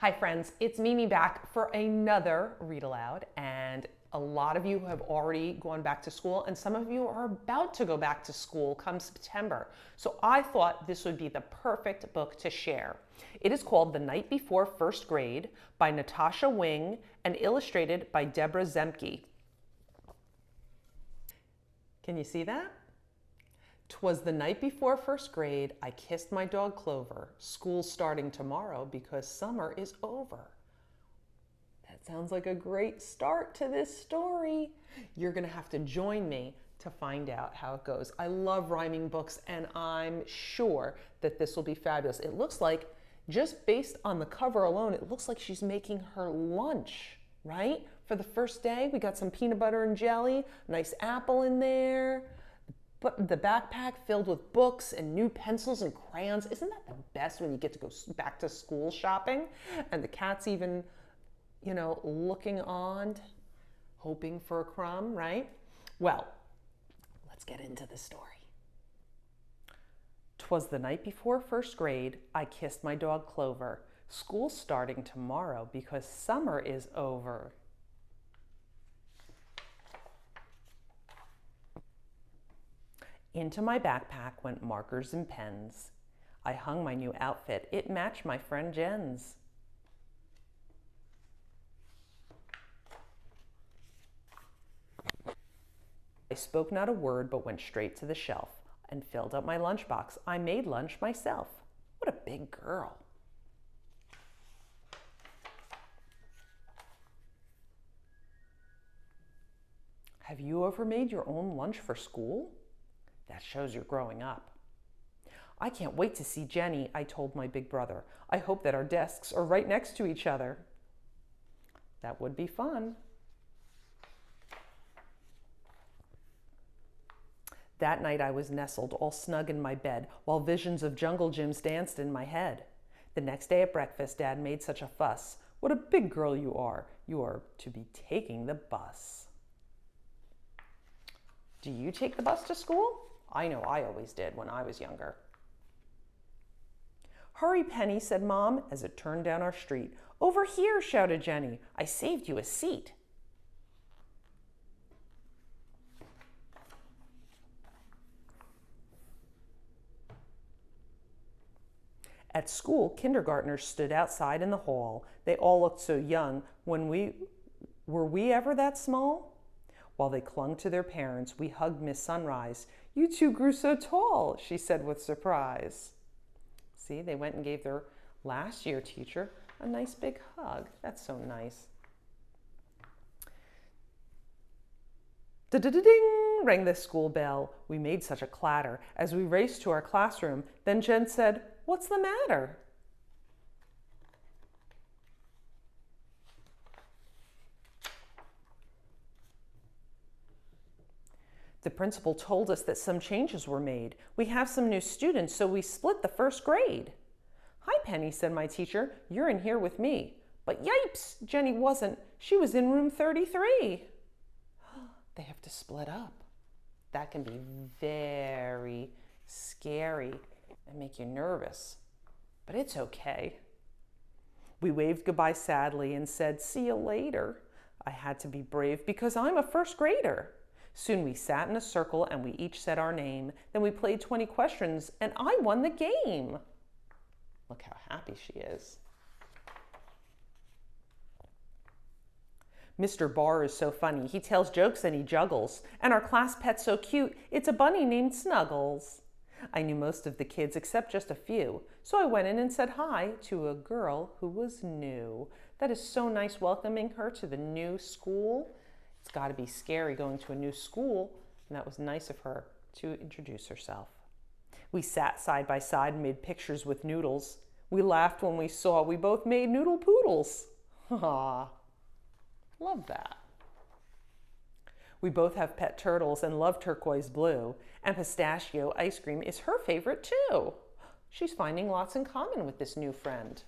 Hi friends, it's Mimi back for another Read Aloud, and a lot of you have already gone back to school and some of you are about to go back to school come September. So I thought this would be the perfect book to share. It is called The Night Before First Grade by Natasha and illustrated by Deborah Zemke. Can you see that? 'Twas the night before first grade, I kissed my dog Clover. School's starting tomorrow because summer is over. That sounds like a great start to this story. You're gonna have to join me to find out how it goes. I love rhyming books and I'm sure that this will be fabulous. It looks like, just based on the cover alone, it looks like she's making her lunch, right? For the first day, we got some peanut butter and jelly, nice apple in there. But the backpack filled with books and new pencils and crayons. Isn't that the best when you get to go back to school shopping? And the cat's even, looking on, hoping for a crumb, right? Well, let's get into the story. 'Twas the night before first grade, I kissed my dog Clover. School's starting tomorrow because summer is over. Into my backpack went markers and pens. I hung my new outfit. It matched my friend Jen's. I spoke not a word but went straight to the shelf and filled up my lunchbox. I made lunch myself. What a big girl. Have you ever made your own lunch for school? That shows you're growing up. I can't wait to see Jenny, I told my big brother. I hope that our desks are right next to each other. That would be fun. That night I was nestled all snug in my bed while visions of jungle gyms danced in my head. The next day at breakfast, Dad made such a fuss. What a big girl you are. You are to be taking the bus. Do you take the bus to school? I know I always did when I was younger. Hurry, Penny, said Mom as it turned down our street. Over here, shouted Jenny. I saved you a seat. At school, kindergartners stood outside in the hall. They all looked so young. Were we ever that small? While they clung to their parents, we hugged Miss Sunrise. You two grew so tall, she said with surprise. See, they went and gave their last year teacher a nice big hug. That's so nice. Da-da-da-ding, rang the school bell. We made such a clatter as we raced to our classroom. Then Jen said, "What's the matter?" The principal told us that some changes were made. We have some new students, so we split the first grade. Hi, Penny, said my teacher. You're in here with me. But yipes, Jenny wasn't. She was in room 33. They have to split up. That can be very scary and make you nervous. But it's okay. We waved goodbye sadly and said, see you later. I had to be brave because I'm a first grader. Soon we sat in a circle and we each said our name. Then we played 20 questions and I won the game. Look how happy she is. Mr. Barr is so funny. He tells jokes and he juggles. And our class pet's so cute. It's a bunny named Snuggles. I knew most of the kids except just a few. So I went in and said hi to a girl who was new. That is so nice, welcoming her to the new school. It's got to be scary going to a new school, and that was nice of her to introduce herself. We sat side by side and made pictures with noodles. We laughed when we saw we both made noodle poodles. Ah, love that. We both have pet turtles and love turquoise blue, and pistachio ice cream is her favorite too. She's finding lots in common with this new friend.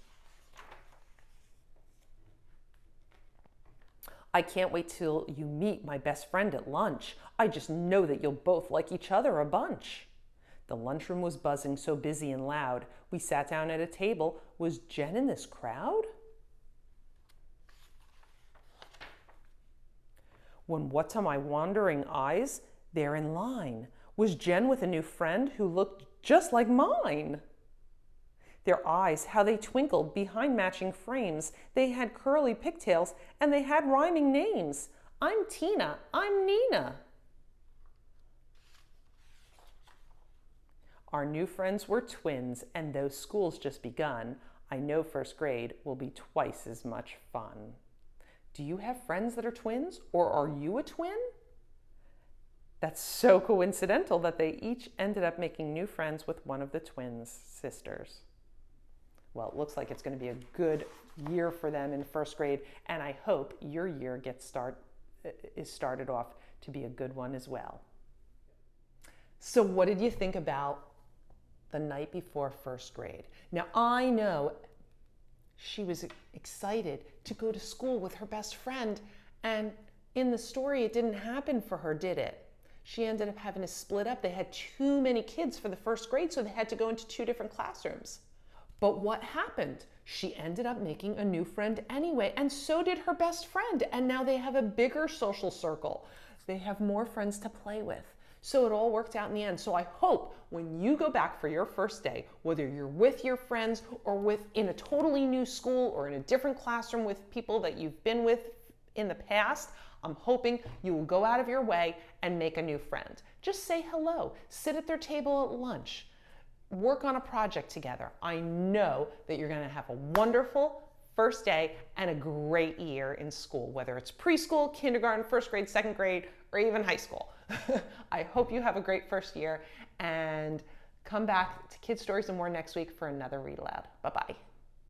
I can't wait till you meet my best friend at lunch. I just know that you'll both like each other a bunch. The lunchroom was buzzing, so busy and loud. We sat down at a table. Was Jen in this crowd? When what to my wondering eyes, there in line was Jen with a new friend who looked just like mine. Their eyes, how they twinkled behind matching frames. They had curly pigtails and they had rhyming names. I'm Tina, I'm Nina. Our new friends were twins, and though school's just begun, I know first grade will be twice as much fun. Do you have friends that are twins, or are you a twin? That's so coincidental that they each ended up making new friends with one of the twins' sisters. Well, it looks like it's going to be a good year for them in first grade, and I hope your year is started off to be a good one as well. So what did you think about the night before first grade? Now, I know she was excited to go to school with her best friend, and in the story, it didn't happen for her, did it? She ended up having to split up. They had too many kids for the first grade, so they had to go into 2 different classrooms. But what happened? She ended up making a new friend anyway, and so did her best friend, and now they have a bigger social circle. They have more friends to play with. So it all worked out in the end. So I hope when you go back for your first day, whether you're with your friends or in a totally new school or in a different classroom with people that you've been with in the past, I'm hoping you will go out of your way and make a new friend. Just say hello, sit at their table at lunch, work on a project together. I know that you're going to have a wonderful first day and a great year in school, whether it's preschool, kindergarten, first grade, second grade, or even high school. I hope you have a great first year, and come back to Kid Stories and More next week for another Read Aloud. Bye-bye.